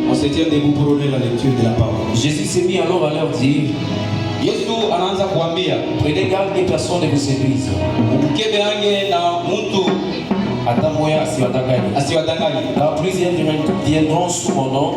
On se tient debout pour ouvrir la lecture de la parole. Jésus s'est mis alors à leur dire, Yesu anaanza kuambia, prenez garde que personne ne vous séduise. ukebe ange na mtu asiwadanganye. Car plusieurs viendront sous mon nom,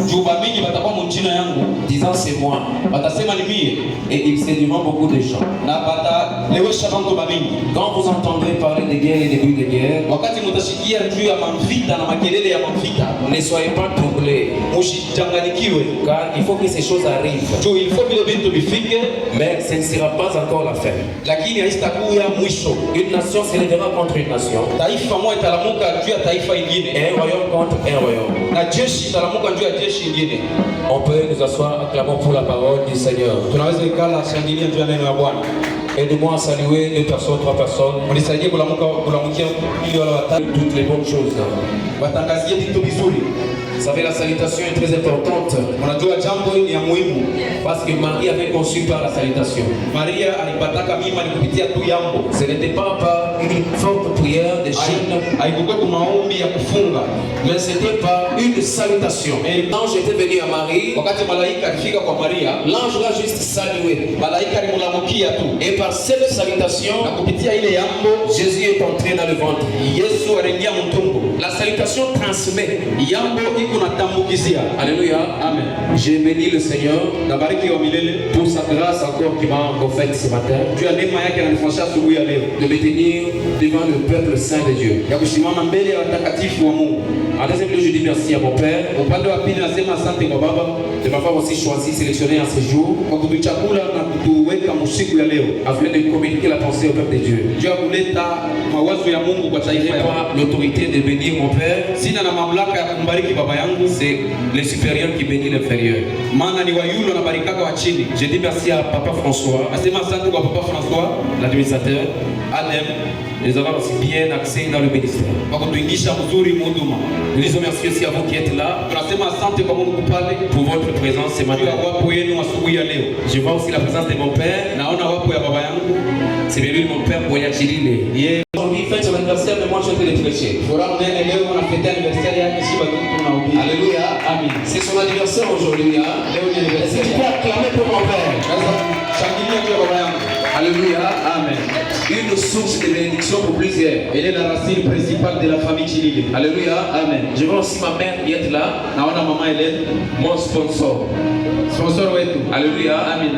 Juba mingi batakuwa mjina yangu, disant c'est moi. batasema ni mie, Et ils séduiront beaucoup de gens. na batalewesha bantu bamingi. Quand vous entendrez parler de guerre et de bruit de guerre, Wakati mutashikia juu ya mavita na makelele ya mavita, ne soyez pas troublés, musichanganikiwe. car il faut que ces choses arrivent. Juu il faut vile vitu vifike, Mais ce ne sera pas encore la fin. lakini haitakuya mwisho. Une nation s'élèvera contre une nation, Taifa moja italamuka juu ya taifa et ingine, un royaume contre un royaume. na jeshi italamuka juu ya jeshi ingine. On peut nous asseoir, acclamons pour la parole du Seigneur. Tunaweza ikala shangilia juu ya neno la Bwana. Aidez-moi à saluer 2 personnes, 3 personnes, Unisaidie kulamukia ili wala watatu toutes les bonnes choses. watangazie vitu vizuri. Vous savez, la salutation est très importante, Unajua jambo ni ya muhimu. parce que Marie avait conçu par la salutation. Maria alipataka mimba ni kupitia tu yambo. Ce n'était pas par une forte prière de chaîne, Haikuwa tu maombi ya kufunga. mais c'était par une salutation. Et l'ange était venu à Marie, Wakati malaika alifika kwa Maria, l'ange l'a juste salué. malaika alimulamukia tu. Et par cette salutation, Na kupitia ile yambo, Jésus est entré dans le ventre. Yesu aliingia mtumbo. La salutation transmet. Yambo iko natambukizia. Alléluia. Amen. J'ai béni le Seigneur Nabariki wa milele pour sa grâce encore qui m'a encore faite ce matin, juu ya neema yake ananifanyia asubuhi ya leo de me tenir devant le peuple saint de Dieu. ya kusimama mbele ya watakatifu wa Mungu. En deuxième lieu, je dis merci à mon Père Upande wa pili nasema asante kwa Baba de m'avoir aussi choisi, sélectionné en ce jour, kwa kutuchakula na kutuweka msiku ya leo afin de communiquer la pensée au peuple de Dieu. juu ya kuleta mawazo ya Mungu kwa Je n'ai taifa ya pas l'autorité de bénir mon Père, sina na mamlaka ya kumbariki baba yangu, c'est le supérieur qui bénit l'inférieur. maana ni wa yule anabarikaka wa chini. Je dis merci à Papa François, Nasema asante kwa Papa François l'administrateur, Adem nous avons aussi bien accès dans le ministère. kwa kutuingisha mzuri mhuduma. Nous disons merci aussi à vous qui êtes là Tunasema asante kwa Mungu pale pour votre présence ce juu ya matin. wapo yenu asubuhi ya leo. Je vois aussi la présence de mon Père, Naona wapo ya baba yangu, c'est bien lui mon Père Boyachilile. yeye Aujourd'hui, il fête son anniversaire, mais moi je suis en train de prêcher. furaha nene leo anafetea anniversaire yake, shiba tu tunahubiri. Alléluia. Amen. C'est son anniversaire aujourd'hui. Hein? Leo ni Est-ce que anniversaire tu yake. peux acclamer pour mon Père? Sasa shangilia juu ya baba yangu. Alléluia. Amen. Une source de bénédiction pour plusieurs. Elle est la racine principale de la famille Chilili. Alléluia. Amen. Je vois aussi ma mère qui est là, Naona mama Helen, mon sponsor. sponsor wetu. Alléluia. Amen.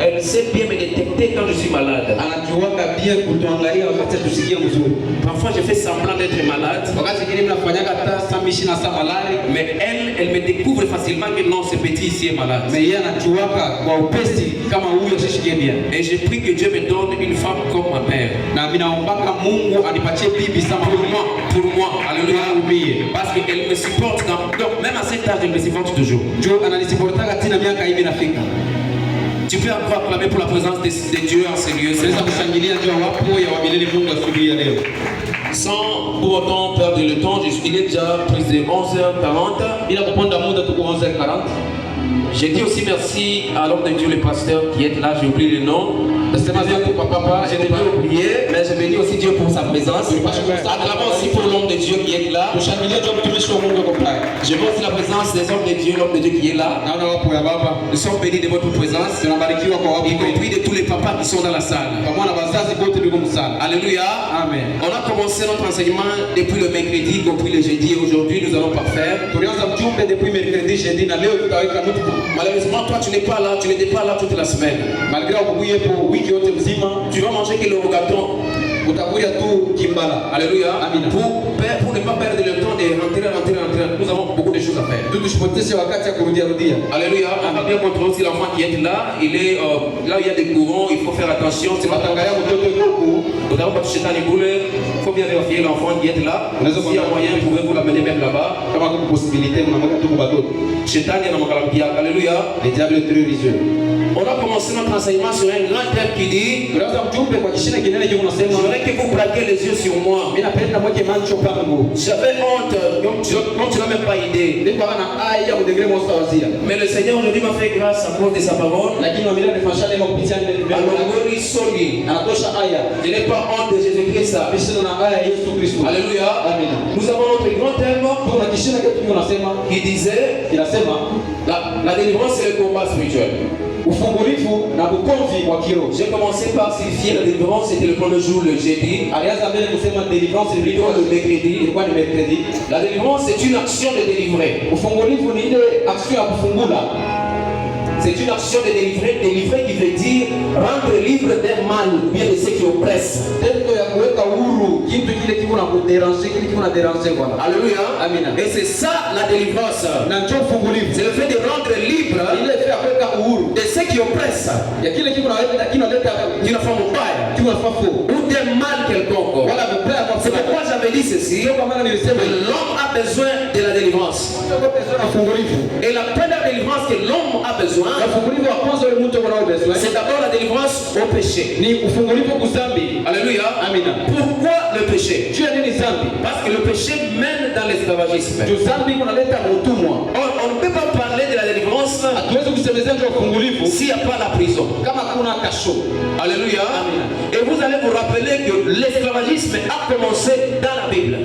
Elle sait bien me détecter quand je suis malade. Anajuaka bien kutuangalia wakati tusikie mzuri. Parfois, je fais semblant d'être malade, Wakati kingine mnafanyaka hata samishi na saa malari, mais elle me découvre facilement que non, ce petit ici est malade. na yeye anajuaka kwa upesi kama huyo sishikie bien. Et je prie que Dieu me donne une femme comme ma mère. Na mimi naombaka Mungu anipatie bibi sama Pour moi, alléluia. ubie. Parce qu'elle me supporte. Donc, même à cet âge, elle me supporte toujours. Jo ananisiportaka tina miaka hivi nafika. Tu peux encore acclamer pour la présence de Dieu en ces lieux. Tunaweza kushangilia juu ya wapo ya wamilele Mungu asubuhi ya leo. Sans pour autant perdre le temps, il est déjà plus de 11h40. Bila kuponda muda tuko 11h40. J'ai dit aussi merci à l'homme de Dieu, le pasteur qui est là, j'ai oublié le nom. Nasema asante kwa papa, Je devais oublier, mais je bénis aussi Dieu pour sa présence. Acclamons aussi pour l'homme de Dieu qui est là. tushangilie juu ya mtumishi wa Mungu kwa pale. Je vois aussi la présence des hommes de Dieu, l'homme de Dieu qui est là. Naona wapo ya baba. Nous sommes bénis de votre présence, Tunabarikiwa kwa wapo y compris de tous les papas qui sont dans la salle. pamoja na wazazi wote ndugu msana. Alléluia. Amen. On a commencé notre enseignement depuis le mercredi, y compris le jeudi. Aujourd'hui, nous allons parfaire. Tulianza mjumbe depuis mercredi jeudi na leo tutaweka nukta. Malheureusement, toi, tu n'es pas là, tu n'étais pas là toute la semaine. Malgré ukuyepo wiki yote mzima, Tu vas manger que le gâteau. utakuja tu kimbala. Alléluia. Amina. Pour ne pas perdre le temps de rentrer. Nous avons beaucoup de choses à faire. Tu tusipoteze wakati ya kurudia rudia. Alléluia. On va bien montrer aussi l'enfant qui est là. Il est là où il y a des courants, il faut faire attention. C'est pas Tunatangalia mtoto huku. Nous n'avons pas touché dans les boules. Il faut bien vérifier l'enfant qui est là. S'il y a moyen, pouvez-vous l'amener même là-bas. Kama kuna possibilité mnamweka tu kwa batoto. Shetani anamwambia Alléluia. Le diable est très religieux. On a commencé notre enseignement sur un grand thème qui dit Tunaanza mjumbe kwa kishina kinene je unasema j'aimerais que vous braquez les yeux sur moi. mimi napenda mweke macho pangu. J'avais honte, donc tu n'as même pas idée. Ndipo ana aya mdegre mosta wazia. Mais le Seigneur aujourd'hui m'a fait grâce à cause de sa parole. Lakini wamila nifashane kwa kupitia neno. Alongori soli. Anatosha aya. Je n'ai pas honte de Jésus-Christ. Bishana na aya Yesu Kristo. Alléluia. Amen. Nous avons notre grand qui disait la délivrance c'est le combat spirituel. J'ai commencé par signifier la délivrance, c'était le premier jour, le jeudi. Plutôt le mercredi. La délivrance c'est une action de délivrer. C'est une action de délivrer. Délivrer qui veut dire rendre libre d'un mal ou bien de ce qui oppresse. Alléluia. Amen. Et c'est ça la délivrance. C'est le fait de rendre libre de ce qui oppresse. D'une forme ou d'un mal quelconque. C'est pourquoi j'avais dit ceci. L'homme a besoin de la délivrance. Et la première délivrance que l'homme a besoin, c'est d'abord la délivrance au péché. Alléluia. Amen. Pourquoi le péché? Parce que le péché mène dans l'esclavagisme. On ne peut pas parler de la délivrance s'il n'y a pas la prison. Alléluia. Amen. Et vous allez vous rappeler que l'esclavagisme a commencé dans la Bible.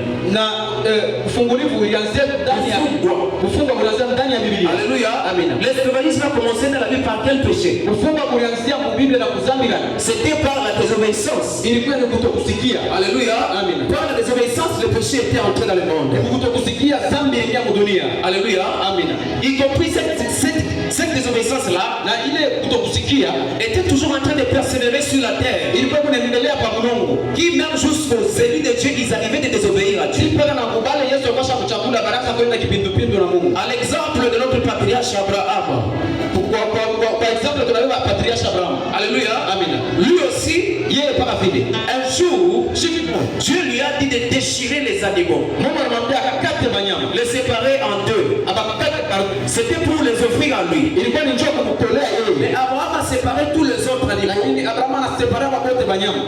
Alléluia. Amen. L'esclavagisme a commencé dans la Bible par quel péché? C'était par la désobéissance. Alléluia. Amen. Par la désobéissance, le péché était entré dans le monde. Alléluia. Amen. Y compris cette désobéissance-là était toujours en train de persévérer sur la terre. Qui même jusqu'aux élus de Dieu, ils arrivaient de désobéir à Dieu. À l'exemple de notre patriarche Abraham. Alléluia. Amen. Lui aussi, un jour, Dieu lui a dit de déchirer les animaux, les séparer en deux. C'était pour les offrir à lui. Mais Abraham a séparé tous les autres animaux.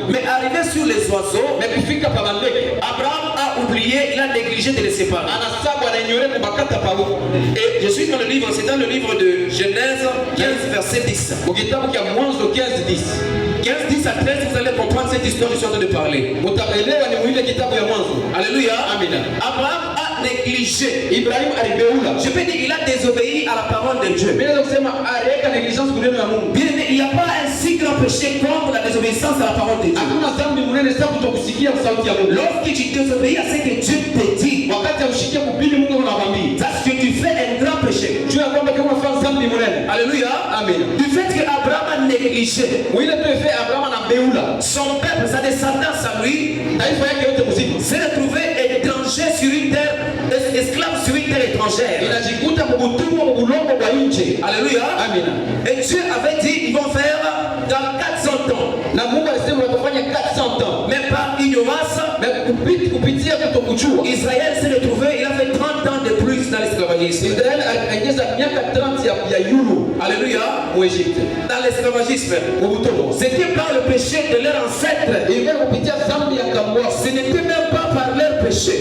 Mais arrivé sur les oiseaux, Abraham a oublié, il a négligé de les séparer. Et je suis dans le livre, c'est dans le livre de Genèse 15 verset 10. 15, 10 à 13, vous allez comprendre cette histoire que je suis en train de parler. Alléluia. Amen. Abraham a négligé. Je peux dire il a désobéi à la parole de Dieu. Bien aimé, il n'y a pas un si grand péché contre la désobéissance à la parole de Dieu. Lorsque tu désobéis à ce que Dieu te dit, parce que tu fais un grand péché. Alléluia. Amen. Du fait que Abraham a négligé son peuple, sa descendance à lui, s'est retrouvé étranger sur une terre, esclave sur une terre étrangère. Alléluia. Amen. Et Dieu avait dit ils vont faire dans 400 ans. Mais par ignorance, Israël s'est retrouvé, il a fait 30 ans de plus dans l'esclavagisme. Alléluia. Dans l'esclavagisme. C'était par le péché de leur ancêtre. Ce n'était même pas par leur péché.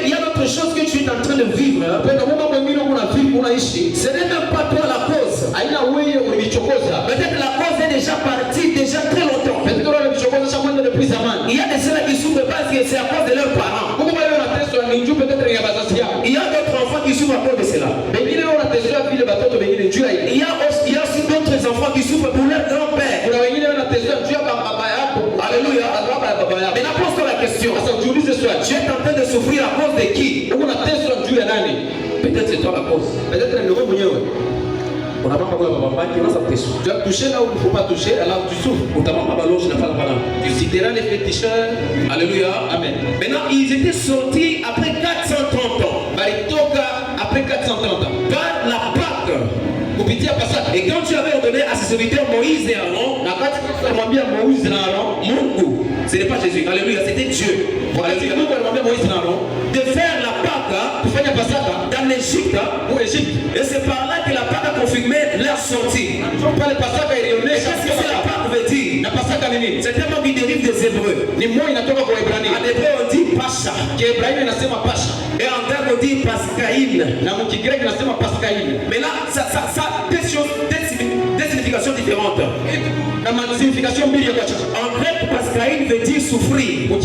Il y a autre chose que tu es en train de vivre. Ce n'est même pas toi la cause. Peut-être la cause est déjà partie déjà très longtemps. Il y a des gens qui souffrent parce que c'est à cause de leurs parents. Il y a d'autres enfants qui souffrent à cause de cela. Il y a aussi d'autres enfants qui souffrent pour leur grand-père. Alléluia. Mais la pose la question. Tu es en train de souffrir à cause de qui? Peut-être c'est toi la cause. On n'a pas parlé de papa qui va s'attester. Tu as touché là où il ne faut pas toucher, alors tu souffres. Tu citeras les féticheurs. Alléluia. Amen. Maintenant, ils étaient sortis après 430 ans. Après 430 ans. Par la Pâque. Et quand tu avais ordonné à ses serviteurs Moïse et Aaron, Mungu, ce n'est pas Jésus, alléluia, c'était Dieu. Alléluia. De faire la Pâque dans l'Égypte. Et c'est par là que la Pâque a confirmé leur sortie. Qu'est-ce que la Pâque veut dire? C'est un mot qui dérive des Hébreux. En hébreu on dit Pasha. Et en grec on dit Pascaïne. Mais là, ça deux significations différentes. En grec, Pascaïne veut dire souffrir. En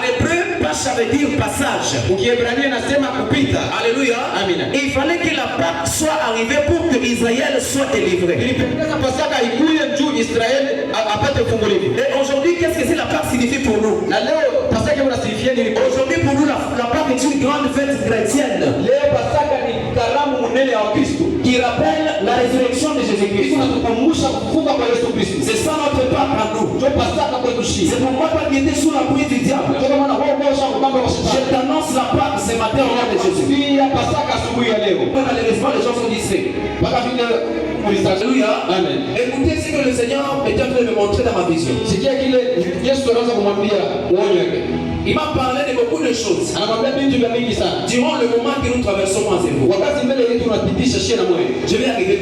hébreu, Pasha ça veut dire passage. Ukiebrania nasema kupita. Alléluia. Amina. Et il fallait que la Pâque soit arrivée pour que Israël soit délivré. Ilipendeza Pasaka ikuye juu Israeli apate kufunguliwa. Et aujourd'hui, qu'est-ce que c'est la Pâque signifie pour nous? Na leo Pasaka unasifia nini? Aujourd'hui pour nous, la Pâque est une grande fête chrétienne. Leo Pasaka ni karamu munene ya Kristo Qui rappelle la résurrection de Jésus-Christ. Tunakukumbusha kufufuka kwa Yesu Kristo. C'est ça notre Pâque à nous. Ndio Pasaka kwetu sisi. C'est pourquoi toi qui étais sous la pluie du diable, Ndio maana wao bosha kupanga kwa je shetani. t'annonce la Pâque ce matin au nom de Jésus. Pia Pasaka asubuhi ya leo. Malheureusement, les gens sont distraits. Mpaka vile Alléluia. Amen. Écoutez ce que le Seigneur était en train de me montrer dans ma vision. Sikia kile Yesu anaanza kumwambia uonyo wake. Il m'a parlé de beaucoup de choses. Anamwambia vitu vya mingi sana. Durant le moment que nous traversons moi et vous. Wakati mbele yetu tunapitisha shia na moyo. Je vais arriver.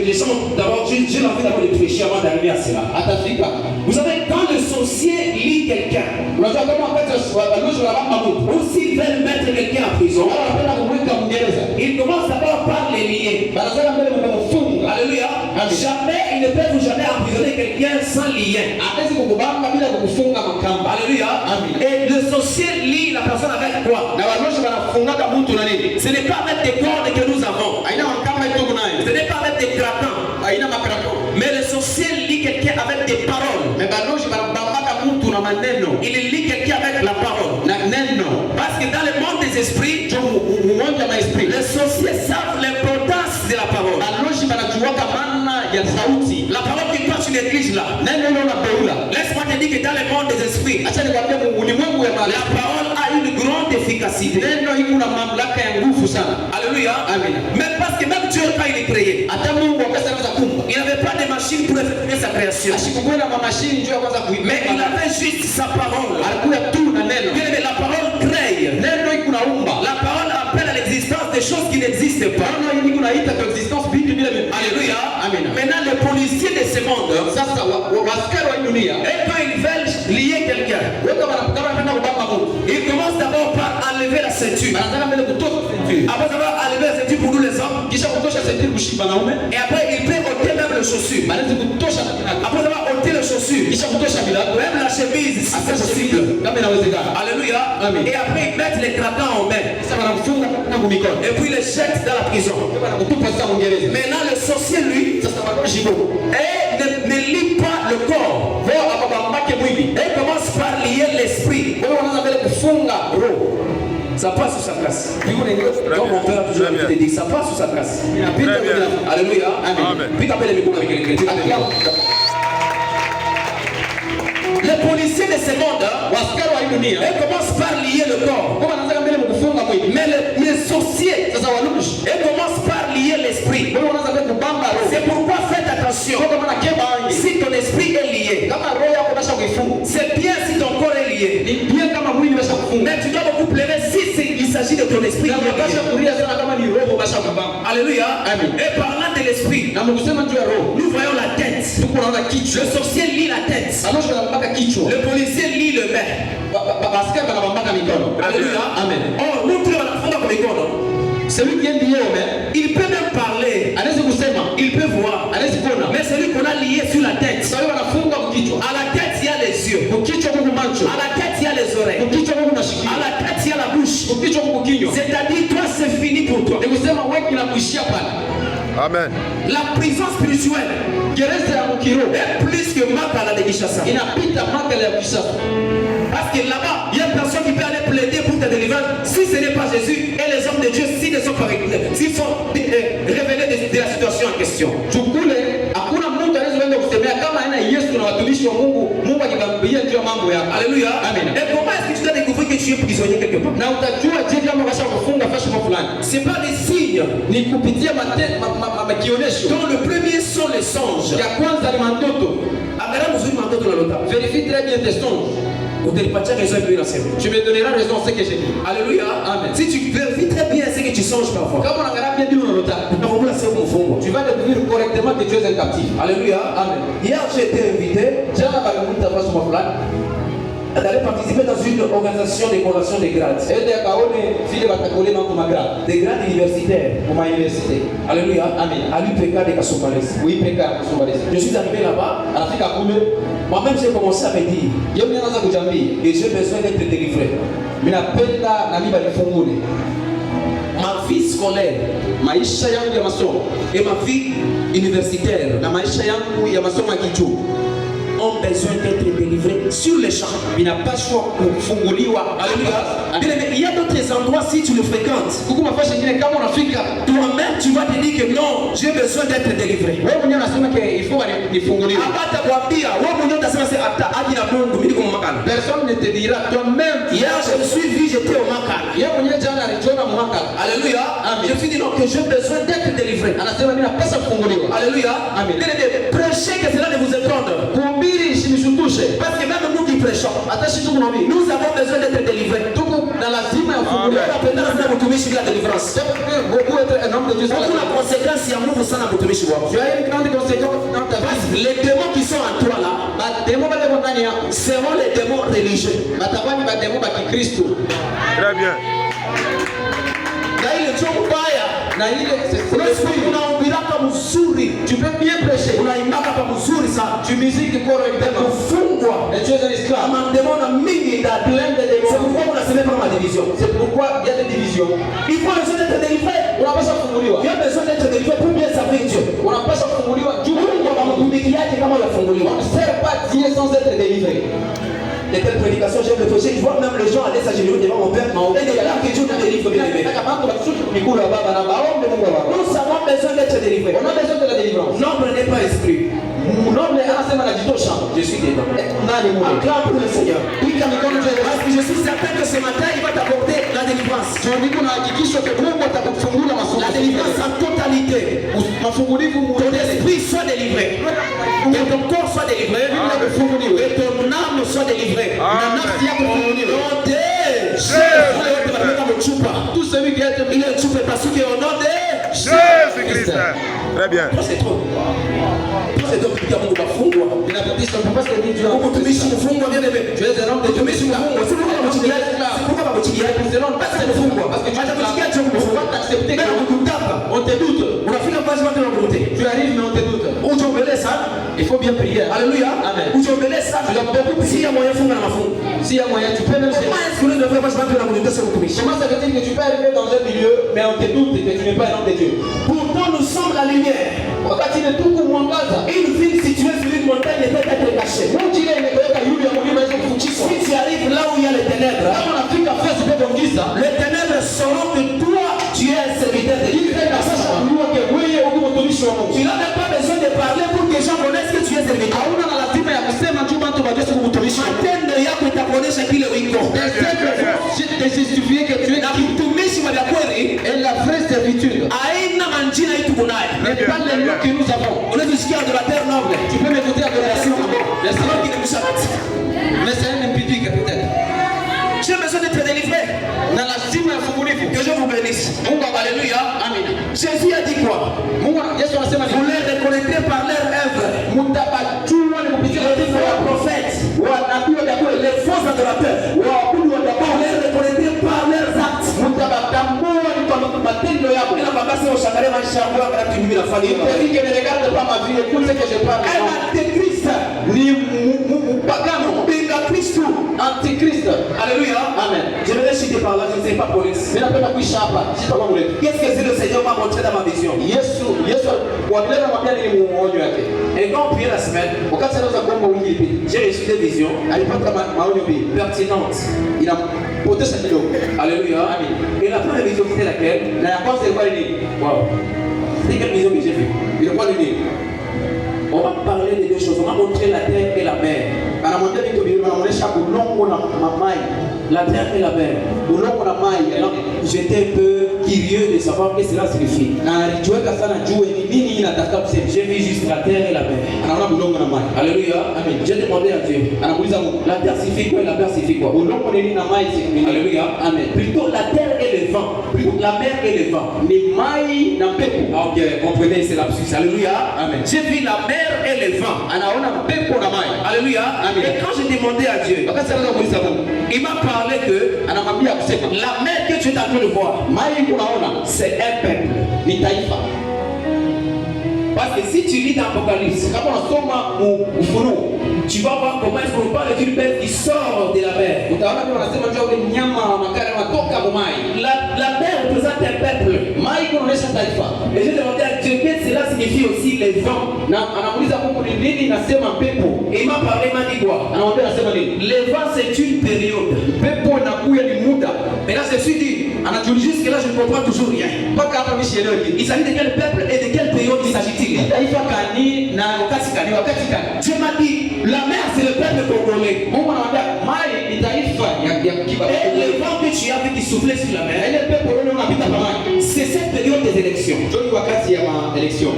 D'abord, j'ai envie d'abord de prêcher avant d'arriver à cela. Atafika. Vous savez, quand le sorcier lit quelqu'un, Unajua kama wakati walioje la baba mtu. ou s'ils veulent mettre quelqu'un en prison, Wanapenda kumweka Mngereza. ils commencent d'abord par les lier. Banasema mbele mkumfunga. Alléluia. Jamais, ils ne peuvent jamais emprisonner quelqu'un sans lien. Hawezi kukubamba bila kukufunga makamba. Alléluia. Amen. Et le sorcier lie la personne avec quoi? Na walioje wanafunga mtu na nini? Ce n'est pas avec des cordes que nous avons. Aina makamba ito kunayo. Ce n'est pas avec des cratans. Aina makarako. Mais le sorcier lit quelqu'un avec des paroles. Mais baloji banabambaka mtu na maneno. Il lit quelqu'un avec la parole. Na neno. Parce que dans le monde des esprits, Umoja wa esprit. les sorciers savent l'importance de la parole. Baloji banajuaka maana ya sauti. La parole que toi tu négliges là. Neno hilo unapeula. Laisse-moi te dire que dans le monde des esprits, Acha nikwambie ulimwengu ya la parole a une grande efficacité. neno hii kuna mamlaka ya nguvu sana. Alléluia. Amen. Même parce que même Dieu quand il est créé, Hata Mungu wakati anaanza kuumba. il n'avait pas de machine pour effectuer sa création. Ashikukuwa na mashini njoo ya kwanza kuipa. Mais il avait juste sa parole. Alikuwa tu na neno. Bien aimé, la parole crée. Neno hii kunaumba. La parole appelle à l'existence des choses qui n'existent pas. Neno hii kunaita kwa existence vitu bila vitu. Alléluia. Amen. Maintenant, les policiers de ce monde, Sasa waskari wa dunia et quand ils veulent lier quelqu'un, weka kama wanapenda kubamba mtu. ils commencent d'abord par enlever la ceinture. Anataka mbele kutoka ceinture. Après avoir enlevé la ceinture pour nous les hommes, Kisha kutosha ceinture kushiba naume. et après il peut ôter même les chaussures. Anaweza kutosha na kinaka. Après avoir ôté les chaussures, Kisha kutosha bila. même la chemise, si c'est possible. Kama inawezekana. Alléluia. Amen. Et après ils mettent les cratans en main. Sasa wanamfunga na kumikono. Et puis ils les jettent dans la prison. Wanakutupa sasa Uingereza. Maintenant le sorcier lui, Sasa wanaoshi huko. ne lit pas le corps. Wao ababambake mwili. Et commence par lier l'esprit. Wewe unaanza mbele kufunga roho. Ça passe sous sa place. Mbinguni ndio. Comme mon père a toujours te dit, ça passe sous sa place. Inapita bila. Alléluia. Amen. Puis appelle les micros avec les Les policiers de ce monde, Waskari wa dunia. ils commencent par lier le corps. Kwa wanaanza mbele kufunga mwili. Mais les sorciers, Sasa walushi. ils commencent par lier l'esprit. Wewe unaanza mbele kubamba roho. C'est pourquoi faites attention. Kwa maana keba wangi. Si ton esprit est lié, Kama roho yako unasha kuifunga. c'est bien si ton corps est lié. Ni bien kama mwili unasha kufunga. Mais tu dois beaucoup pleurer si il s'agit de ton esprit. Na unapaswa kulia sana kama ni roho unasha kubamba. Alléluia. Amen. Et parlant de l'esprit, Na mkusema juu ya roho. nous voyons la tête. Tuko naona kichwa. Le sorcier lit la tête. Baloshi wanabambaka kichwa. Le policier lit le main. Baskari wanabambaka mikono. Alléluia. Amen. Oh, nous tous on a fondé comme mikono. Celui qui est lié au main, Il peut même parler. anaweza kusema, Il peut voir. anaweza kuona. Mais celui qu'on a lié sur la tête. Sasa wanafunga kichwa. À la tête, il y a les yeux. Kichwa kwa macho. À la tête, il y a les oreilles. Kichwa kwa mashikio. À la tête, il y a la bouche. Kichwa kwa kinywa. C'est-à-dire, toi, c'est fini pour toi. Ni kusema wewe kinakuishia pale. Amen. La prison spirituelle Gereza ya mkiro est plus que Makala de Kinshasa. inapita Makala ya Kinshasa. Parce que là-bas, il y a une personne qui peut aller plaider pour ta délivrance si ce n'est pas Jésus et les hommes de Dieu s'ils ne sont pas s'ils sont révélés de la situation en question. Chukule hakuna mtu anaweza kusemea kama ana Yesu na watumishi wa Mungu, Mungu akikambia juu ya mambo yako. Alléluia. Amen. Et comment est-ce que tu dois découvrir que tu es prisonnier quelque part? Na utajua je kama kasha kufunga fashion fulani. C'est pas des signes. Ni kupitia makionesho. Donc le premier sont les songes. Ya kwanza ni mandoto. Angalia mzuri mandoto na lota. Vérifie très bien tes songes. Utanipatia raison et puis la sema. Tu me donneras raison ce que j'ai dit. Alléluia. Amen. Si tu vérifies très bien ce que tu songes parfois. Kama unaangalia bien ndio unalota. Tu vas découvrir correctement que tu es un captif. Alléluia. Amen. Hier j'ai été invité Jana balimuta fashion fulani. d'aller participer dans une organisation de collation de grades. Ende akaone vile watakolea mambo magrade. Des grades universitaires. Kwa université. Alléluia. Amen. À l'UPK de Kasumbalès. Oui, peka kusomaliza. Je suis arrivé là-bas. Anafika kule. Moi-même j'ai commencé à me dire Yeye anaanza kujambia. et j'ai besoin d'être délivré. Ninapenda na mimi balifungule. Ma vie scolaire, Maisha yangu ya masomo et ma vie universitaire na maisha yangu ya masomo ya kijuu ont besoin d'être délivrés sur les champs. vinapaswa kufunguliwa. Alléluia. Il y a d'autres endroits, si tu le fréquentes, Huku mafasha nyingine kama unafika toi-même tu vas te dire que non, j'ai besoin d'être délivré. wewe mwenyewe unasema ke ifo nifunguliwe. Hata kuambia wewe mwenyewe utasema sasa hata hadi na Mungu mimi niko makana. Personne ne te dira toi-même. Hier je me suis vu, j'étais au makana. Yeye mwenyewe jana alijiona mwaka. Alléluia. Amen. Je finis donc que j'ai besoin d'être délivré. Anasema mimi napaswa kufunguliwa. Alléluia. Amen. Prêchez que cela ne vous étonne. Kuhubiri isinishtushe. Parce que même nous qui prêchons, Hata sisi tunabii. nous avons besoin d'être délivrés. Tuko na lazima ya kufunguliwa. Tunapenda sana mtumishi bila deliverance. Beaucoup être un homme de Dieu. Hakuna conséquence ya Mungu sana mtumishi wako. Tu as une grande conséquence dans ta vie. Les démons qui sont en toi là Bademo bale ndani yako. seront les démons religieux. Batakuwa ni bademo ba Kikristo. Très bien. Na ile sio mbaya. Na ile Unahubiraka mzuri. tu peux bien prêcher. Unaimbaka pa mzuri sana. Tu musique koro ibeba. Kufungwa. Et tu es un esclave. Kama demona mingi ndani. Plein de démons. C'est pourquoi on a semé par ma division. C'est pourquoi il y a des divisions. Il faut besoin d'être délivré. Unapaswa kufunguliwa. Il y a besoin d'être délivré pour bien servir Dieu. Unapaswa kufunguliwa juu Mungu akamtumikiaje kama unafunguliwa? ne sert pas Dieu sans être délivré. De telles prédications, j'aime le prêcher. Je vois même les gens aller s'agenouiller devant mon père. Et de là que Dieu nous délivre, bien aimé. Nous avons besoin d'être délivrés. On a besoin de la délivrance. Nombre n'est pas esprit. Nombre anasema anajitosha. Je suis dedans. Nani mmoja? Acclame pour le Seigneur. Pika mikono juu. Parce que je suis certain que ce matin, il va t'apporter la délivrance. Niko na hakikisho kwa Mungu atakufungua masomo. La délivrance en totalité. Mafungulivu Ton esprit soit délivré. Que ton corps soit délivré. Que ton âme soit délivrée. Na nafsi yako ifunguliwe. Tout celui qui est il est chupa parce que au nom de Jésus-Christ. Très bien. c'est trop. C'est donc qu'il y a beaucoup d'afungwa. Inapatisha mpaka sasa hivi Mungu tumishi mfungwa bien aimé. tu es un homme de Tumishi mfungwa. Si Mungu anakuchilia, si Mungu anakuchilia, parce que mfungwa. Parce que hata kuchilia tu mfungwa. accepter Mais on kutaka, on te doute. unafika pale watu wanakurudia. Tu arrives mais on te doute. Ujombele sana. Il faut bien prier. Alléluia. Amen. Ujombele sana. Si ya moyo funga na mafungo. Si y a moyen, tu peux même Comment est-ce que nous devons pas se battre dans le monde de mtumishi? Comment ça veut dire que tu peux arriver dans un milieu, mais on te doute que tu n'es pas un homme de Dieu? Pourtant nous sommes la lumière. Wakati imetuku mwangaza, Une ville située sur une montagne ne peut être cachée. mji ile imeweka yule ya mlima hizo kufichishwa. Si tu arrives là où il y a les ténèbres, Kama unafika fasi pepo giza, les ténèbres sauront que toi, tu es un serviteur de Dieu. giza inapasha kujua ke wewe uko mtumishi wa Mungu. Tu n'as même pas besoin de parler pour que les gens connaissent que tu es serviteur. Hauna na lazima ya kusema tu watu wajue uko mtumishi. Matendo yako itakuonyesha kile uko. Te justifier que tu es Na mtumishi wa kweli et la vraie servitude. haina manjina yetu kunayo. N'est pas le nom que nous avons. Unaweza kusikia adorateur noble. Tu peux m'écouter adoration. Le Seigneur qui nous chante. Mais c'est un impudique peut-être. J'ai besoin d'être délivré. Na lazima yafunguliwe. Que Dieu vous bénisse. Mungu Alléluia. Amen. Jésus a dit quoi? Mungu Yesu anasema Vous les reconnaîtrez par leur œuvre. mtabajua ni kupitia Les faux prophètes, wanabii watakuwa les faux adorateurs, waabudu watakuwa vous les reconnaîtrez par leurs actes. mtabatambua ni kwa matendo yako. Ila babasi washangalie maisha yangu wakati mimi nafanya hivyo. Celui qui ne regarde pas ma vie, écoute ce que je parle. Un antéchrist, Ni mpagano, mpinga Kristo. antichrist. Alléluia. Amen. Je vais chuter par là, je ne sais pas police. Mimi napenda kuishi hapa, sitakuwa mrefu. Qu'est-ce que le Seigneur m'a montré dans ma vision? Yesu wakilela mwambia nini muonyo yake. Et quand on priait la semaine, Wakati anaweza kuomba wiki ilipita, j'ai reçu des visions alipata maonyo mbili. pertinentes. Inampotesha kidogo. Alléluia. Amen. Et la première vision c'était laquelle? Na ya kwanza ilikuwa ni nini? Wow. C'était quelle vision que j'ai vue? Ilikuwa ni nini? On va parler de deux choses. On va montrer la terre et la mer. Anamwambia vitu viwili, anaonyesha udongo na mai. La terre et la mer. Udongo na mai. Alors, j'étais un peu curieux de savoir ce que cela signifie. Na alijiweka sana juu ni nini inataka kusema. J'ai vu juste la terre et la mer. Anaona udongo na mai. Alléluia. Amen. J'ai demandé à Dieu. Anamuuliza Mungu, La terre signifie quoi et la mer signifie quoi? udongo ni nini na mai ni nini? Alléluia. Amen. Plutôt la terre et le vent. Plutôt la mer et le vent. Ni mai na pepo. Ah, ok, comprenez, c'est l'absus. Alléluia. Amen. J'ai vu la mer et le vent. Anaona pepo na mai. Alléluia. Amen. Et quand j'ai demandé à Dieu, Wakati anaanza kuuliza Mungu, il m'a parlé que anamwambia kusema, la mer que tu es en train de voir, mai unaona c'est un peuple. ni taifa. Parce que si tu lis dans l'Apocalypse, Kama unasoma Ufunuo, Tu vas voir comment est-ce qu'on parle d'une bête qui sort de la mer. Utaona pia wanasema juu ya ule mnyama wa makali anatoka bomai. La mer représente un peuple. Mai kunaonesha taifa. Et j'ai demandé à Dieu qu'est-ce que cela signifie aussi les vents. Na anamuuliza Mungu ni nini nasema pepo. Et il m'a parlé, il m'a dit quoi? Anamwambia nasema nini? Les vents c'est une période. Pepo inakuya ni muda. Mais là je suis dit, jusque là je ne comprends toujours rien. Mpaka hapa mimi sielewi kitu. Il s'agit de quel peuple et de quelle période il s'agit-il? Taifa gani na wakati gani? Wakati gani? Dieu m'a dit, la mer c'est le peuple congolais. Mungu anamwambia mai ni taifa ya kiba. Et le vent que tu as vu qui soufflait sur la mer, Ile pepo leo unapita kwa maji. c'est cette période des élections. Ndio wakati ya maelection.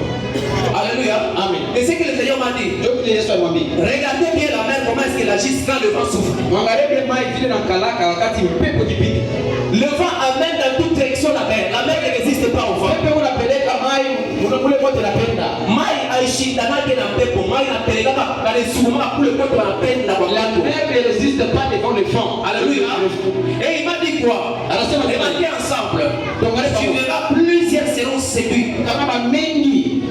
Alléluia. Amen. Et c'est que le Seigneur m'a dit, Ndio kile Yesu alimwambia. regardez bien la mer comment est-ce qu'elle agit quand le vent souffle. Mwangalie mai vile na kalaka wakati pepo kipindi. Le vent amène dans toute direction la mer. La mer ne résiste pas au vent. Pepo unapeleka mai unakule kote napenda. Mai haishindanake na pepo. Mai inapeleka kalisukuma kule kote wanapenda kwa La mlango. mer ne résiste pas devant le vent. Alléluia. Et il m'a dit quoi? Anasema Remarquez ensemble. Donc Tu verras plusieurs seront séduits. kama mengi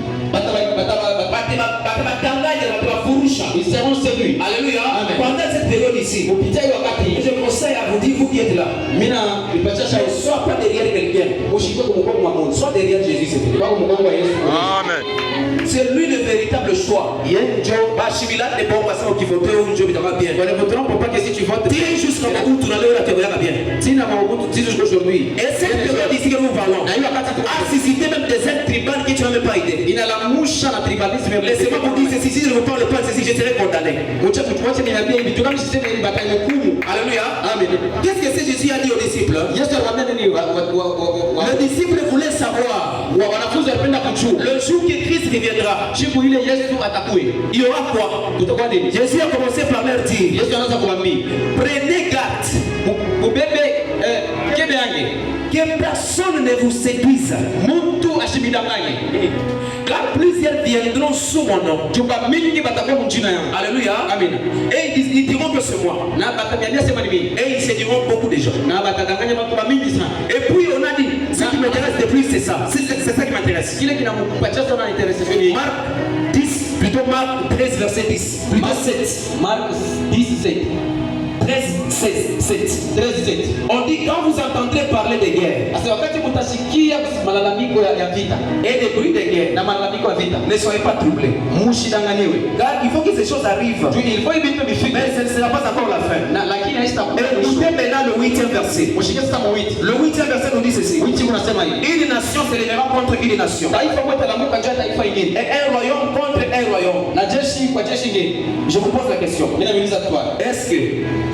Ils seront séduits. Alléluia. Amen. Pendant cette période ici, kupitia hiyo wakati je conseille à vous dire, vous qui êtes là, mina nipatia ne sois pas derrière quelqu'un. ushike kumgongo wa Mungu. Sois derrière Jésus. C'est Kwa kumgongo wa Yesu. Amen. C'est lui le véritable choix. Yeye Bashimila ne bon passer au kivote ou Dieu va bien. ne voteront pour pas que si tu votes Tiens jusqu'au bout, tu n'allais pas te voir bien. tina maobutu tizo aujourd'hui. Et cette période ici que nous parlons, Na hiyo wakati a suscité même des aides tribales que tu n'as même pas idée. inalamusha na tribalisme. Laissez-moi vous dire ceci, si je ne vous parle pas de ceci, je serai condamné. Ucha tuache niambie hivi tunamsisema ili bataye hukumu. Alléluia. Amen. Qu'est-ce que c'est Jésus a dit aux disciples? Yesu alimwambia nini Le disciple voulait savoir wanafunzi wanapenda kujua le jour que Christ reviendra. siku ile Yesu atakuja. Il y aura quoi? Kutakuwa nini? Jésus a commencé par leur dire, Yesu anaanza kuambia prenez garde ubebe kebe yange que personne ne vous séduise. mtu ashibidanganye. Car plusieurs viendront sous mon nom. Jumba mingi batakuwa mjina yangu. Alléluia. Amen. Et ils diront que c'est moi. Na bataniambia sema ni mimi. Et ils séduiront beaucoup de gens. Na batadanganya watu mingi sana. Et puis on a dit, ce qui m'intéresse de plus c'est ça. C'est ça qui m'intéresse. Kile kinampatia sana interesse ni Marc 10, plutôt Marc 13 verset 10. Plutôt 7. Mark 17. 13, 7. 13:7. On dit quand vous entendrez parler de guerre Asa wakati mtasikia malalamiko ya vita et des bruits de guerre, na malalamiko ya vita, ne soyez pas troublés. msidanganiwe. Car il faut que ces choses arrivent. Il faut vitu vifike. Mais ce ne sera pas encore la fin. Na lakini haitakuwa Et mwisho. écoutez maintenant le 8e verset. Mshike sasa mwiti. Le 8e verset nous dit ceci. Mwiti unasema hivi. Une nation se lèvera contre une nation. Taifa moja lamuka juu ya taifa ingine. Et un royaume contre un royaume. Na jeshi kwa jeshi ingine. Je vous pose la question. Mimi nauliza toi. Est-ce que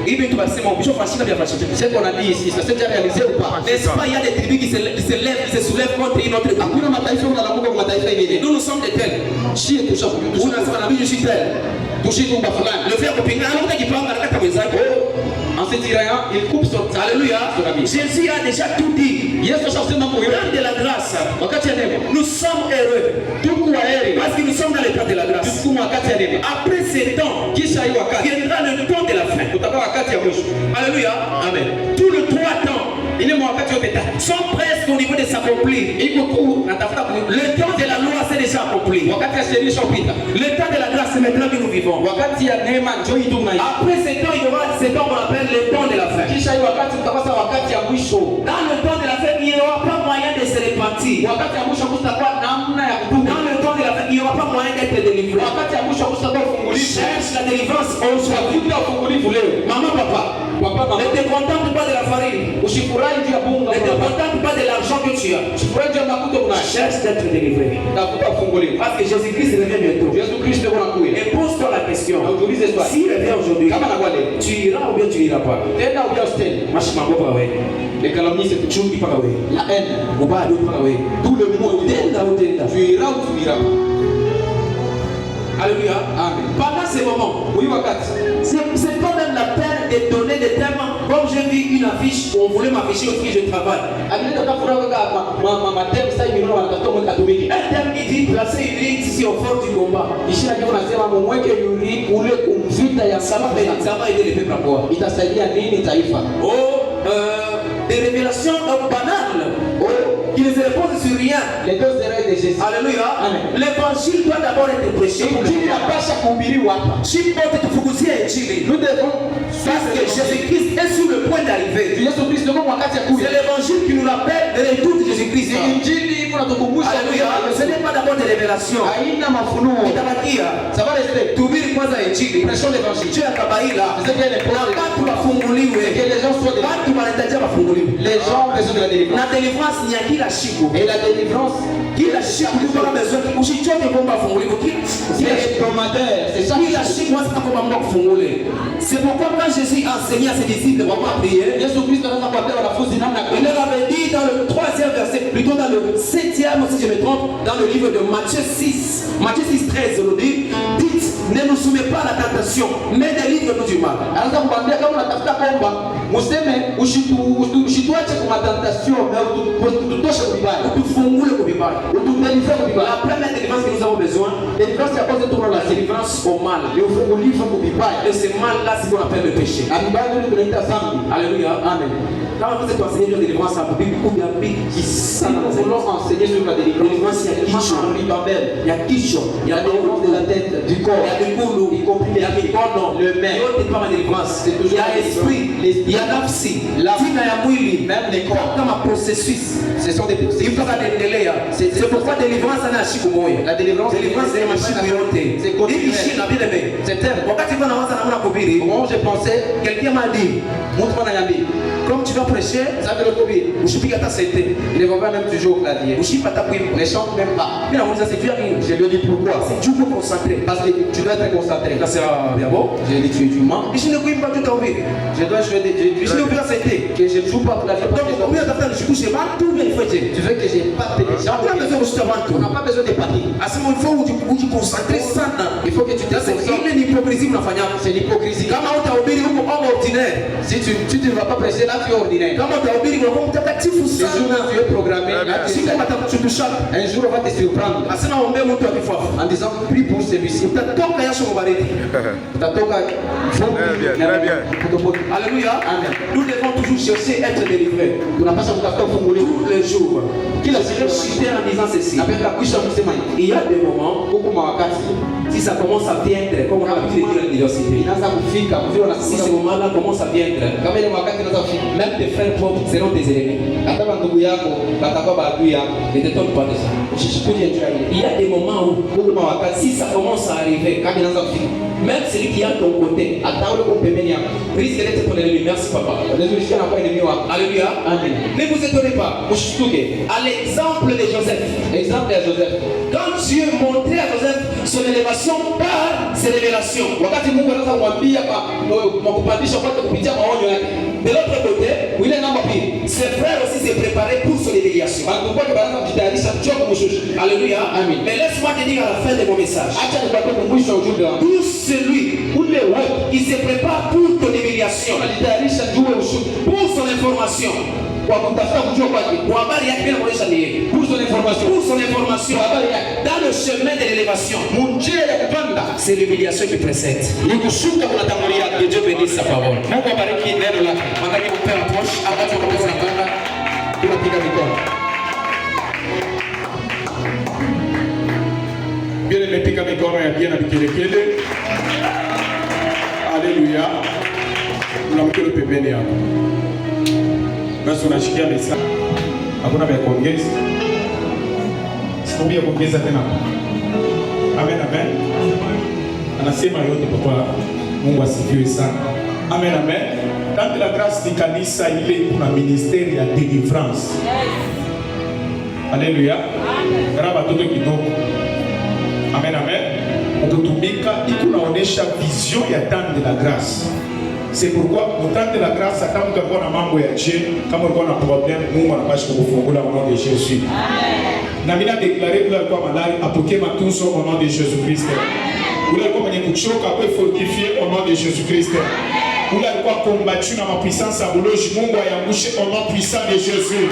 hivi tunasema bisho fashika vya fashika? C'est qu'on a dit ici, ça s'est déjà réalisé ou pas? N'est-ce pas, il y a des tribus qui se soulèvent contre une autre tribu. Hakuna mataifa unalamuka kwa mataifa ingine. Nous sommes des tels. Shie tushakujulisha. Unasema na mimi je suis tel. Tushikuba fulani. Le frère kupinga anakuta kipanga anakata mwenzake. En se tirant, il coupe son Alléluia. Jésus a déjà tout dit. Yesu ashasema kwa hiyo. Dans de la grâce. Wakati ya neema. Nous sommes heureux. Tuko heri. Parce que nous sommes dans l'état de la grâce. Tuko wakati ya neema. Après ces temps, Kisha hiyo wakati. viendra le temps de la fin. Tutakuwa wakati ya mwisho. Alléluia. Amen. Tous les 3 temps Ile wakati yote tatu. sont presque au niveau de s'accomplir. Iko tu natafuta Le temps de la loi s'est déjà accompli. wakati ya sheria ishapita. Le temps de la grâce c'est maintenant que nous vivons. Wakati ya neema njoo hii tunaishi. Après ces temps, il y aura ce temps qu'on appelle le temps de la fin. Kisha hiyo wakati tutakosa wakati ya mwisho. Dans le temps de la fin, il n'y aura pas moyen de se repentir. Wakati ya mwisho kutakuwa namna ya kutubu. Dans le temps de la fin, il n'y aura pas moyen d'être délivré. Wakati ya mwisho kutakuwa ufungulivu. Cherche la délivrance aujourd'hui. Tafuta ufungulivu leo. Maman, papa, Papa, ne mama. te contente pas de la farine. Usifurahi juu ya bunga. Ne te contente pas de l'argent que tu as. Usifurahi juu ya makuta unayo. Cherche d'être délivré. Tafuta ufungulivu. Parce que Jésus-Christ revient bientôt. Yesu Kristo anakuja. Et pose-toi la question. Na utulize swali. S'il revient aujourd'hui, Kama anakuwa leo. tu iras ou bien tu n'iras pas? Tena uja usitende. Mashima ngopa we. Les calomnies c'est Chumbi paka we. la haine. Ubado paka we. Tout le monde. Tenda ou tenda. Tu iras ou tu n'iras pas. Alléluia. Amen. Pendant ces moments, Huyu wakati c'est quand même la peine de donner des thèmes. Comme j'ai vu une affiche, on voulait m'afficher aussi que je travaille. alileta tafuraha kama matemu sasa hivi unaona wanatafuta mweka tumiki. Un thème qui dit placer une ligne ici au fort du combat. Ishira ndio unasema mumweke yuri ule kumvita ya Ça va aider les peuples à quoi? itasaidia nini taifa? Des révélations banales qui les reposent sur rien. Les 2 oreilles de Jésus. Alléluia. Amen. L'évangile doit d'abord être prêché. Injili inapasha kuhubiriwa hapa. Chipote tufukuzia injili. Nous devons Parce que Jésus-Christ est sur le point d'arriver. Yesu Kristo kwa wakati ya C'est kuja. l'évangile qui nous rappelle le retour de Jésus-Christ. Injili kunatukumbusha Alléluia. Ce n'est pas d'abord des révélations. haina mafunuo. Itabakia. Ça va rester. Tuhubiri kwanza injili. Prêchons l'évangile. Juu ya kabaila. C'est bien les Na watu wafunguliwe. que les gens soient délivrés. Watu wanahitaji wafunguliwe. Les gens ont besoin de la délivrance. Na deliverance ni ya kila siku. Et la délivrance, Kila siku mtu ana besoin usichoke kuomba afunguliwe. c'est hebdomadaire. C'est ça. Kila siku wasa kuomba Mungu akufungule. C'est pourquoi quand Jésus enseignait à ses disciples comment prier, Yesu Kristo anaweza kuambia wanafunzi namna il leur avait dit dans le 3e verset, plutôt dans le 7e si je me trompe, dans le livre de Matthieu 6, Matthieu 6, 13, on nous dit, dites, ne nous soumets pas à la tentation, mais délivre-nous du mal. Anaweza kuambia kama unatafuta kwamba museme usituache kwa tentation na ututoshe kubaya. Tufungule kubibaya. Utudelivre kubaya. La première délivrance que nous avons besoin, Délivrance ya kwanza tunaona la délivrance au mal. ni ufungulivu kubaya. Et ce mal-là, c'est ce qu'on appelle le péché. Ambayo ndio tunaita dhambi. Alléluia. Amen. Quand vous êtes enseigné sur la délivrance, ça peut beaucoup Si nous voulons enseigner sur la délivrance, il y a il y a kicho, il y a la délivrance de la tête, du corps, il y a le koulou, y compris il y a le kono, le main. yote kama délivrance. C'est toujours Il y a l'esprit, il y a nafsi, tina ya mwili, même les corps. kama processus. Ce sont des Il processus. faut kuendelea. C'est pourquoi délivrance ana siku moja. La délivrance, Délivrance ni masiku yote. c'est continuel. Hivi shina bien aimé. C'est terme. Wakati kwa naanza namna kuhubiri, Au moment où j'ai pensé, quelqu'un m'a dit, montre moi Nayambi. comme tu vas prêcher, Ça veut le combien? ushipika hata sente. Il ne va pas même toujours au clavier. Ushipa hata kuimba. Ne chante même pas. Mimi namuuliza sijui nini. Je lui dis pourquoi. C'est tu peux concentrer. Parce que tu dois être concentré. Là c'est bien bon. Je lui dis tu mens. Ishi ni kuimba tu tahubiri. Je dois jouer des Ishi ni kupiga sente. que je ne joue pas pour la vie. Donc combien de temps je couche pas tout bien il faut dire. Tu veux que j'ai pas de gens. Hakuna besoin kushika On watu. n'a pas besoin de partir. Asema il faut ujikoncentrer sana. Il faut que tu te Sasa concentres. ile ni hypocrisie mnafanya. C'est l'hypocrisie. Kama utahubiri huko homme ordinaire. Si tu ne vas pas prêcher là, tu es ordinaire. Kama utahubiri kwa mtakatifu Les jours sana. où tu es programmé, là, tu Siku sais, watakuchutusha. un jour on va te surprendre Asema ombe mtu akifafu. en disant prie pour celui-ci. Utatoka yasho mubariki. Utatoka Très bien. Alléluia. Amen. Nous devons toujours chercher à être délivrés. Tunapaswa kutafuta ufungulivu Tous les jours. kila Je siku. chutais en disant ceci. Napenda kuisha kusema hivi. Il y a des moments, Huku mawakati si ça commence à viendre, comme on a l'habitude de dire à l'université, inaanza kufika, mvio si unasikia ce moment-là commence à viendre, kama ile wakati inaanza kufika, même tes frères propres seront tes ennemis. hata ndugu yako watakuwa maadui yako. Ne t'étonne pas de ça. Usishikuje juu ya hili. Il y a des moments où, Huku mawakati si ça commence à arriver, kama inaanza kufika, même celui qui est à ton côté hata ule uko pembeni yako risque d'être ton ennemi. Merci papa. unaweza kushika na kwa enemy wako. Alléluia. Amen. Ne vous étonnez pas. Usishtuke. À l'exemple de Joseph, Exemple ya Joseph. quand Dieu montrait à Joseph son élévation par ses révélations, Wakati Mungu anaanza kumwambia kwa kupandisha kwake kupitia maonyo yake. de l'autre côté, Ile namba pili. ses frères aussi se préparaient pour son humiliation. Bantu kwake banaanza kujitayarisha kuchoka kumshusha. Alléluia. Amen. Mais laisse-moi te dire à la fin de mon message, Acha nikwambie kwa mwisho wa ujumbe wangu. tout celui Ule wote qui se prépare pour ton humiliation, anajitayarisha juu ya ushuhuda. pour son information, Kwa kutafuta kujua kwake. pour habari yake bila kuonyesha ni yeye, Pour son information. pour son information, Kwa habari yake. dans le chemin de l'élévation, Munjia ya kupanda. c'est l'humiliation qui précède. Ni kushuka kunatangulia. Que Dieu bénisse sa parole. Mungu abariki neno lake. Angalia mon père approche, avant de commencer à parler. Tunapiga mikono. Bien nimepiga mikono ya bien na vikelekele. Haleluya. Unamkelo pembeni hapo. Basi unashikia mesa. Hakuna vya kuongeza. Sikwambia kuongeza tena. Amen, amen. Anasema yote papa. Mungu asifiwe sana. Amen, amen. Dans la grâce ni kanisa ile kuna ministeri ya deliverance. Haleluya. Raba toto kidogo. Amen, amen. Ukutumika ikunaonesha vision ya temps de la grâce. C'est pourquoi au temps de la grâce, kama mtu alikuwa na mambo ya Dieu, kama ulikuwa na problème, Mungu anapaswa kukufungula au nom de Jésus. Na mimi na déclarer ule alikuwa malari apokee matunzo au nom de Jésus Christ. Ule alikuwa mwenye kuchoka ape fortifier au nom de Jésus Christ. Ule alikuwa combattu na mapuissance ya buloji, Mungu ayangushe au nom puissant de Jésus.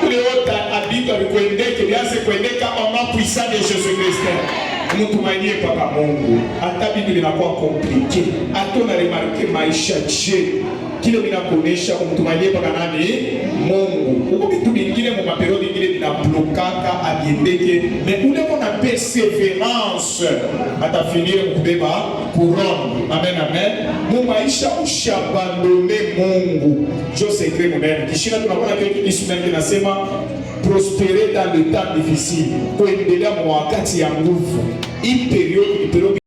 Ule wote abito alikuendeke lianze kuendeka au nom puissant de Jésus Christ. Mtumainie papa Mungu. Hata Biblia inakuwa compliqué. Hata unaremarke maisha je. kile vinakuonesha umtumainie paka nani Mungu. Huko vitu vingine mu maperiodi vingine vinablokaka abiendeke, mais ule mona perseverance atafinire mkubeba couronne. Amen amen. Mu maisha ushabandone Mungu. Jo secret moderne. Kishina tunaona kitu kisumani kinasema prospérer dans le temps difficile. Kuendelea mu wakati ya nguvu. Hii period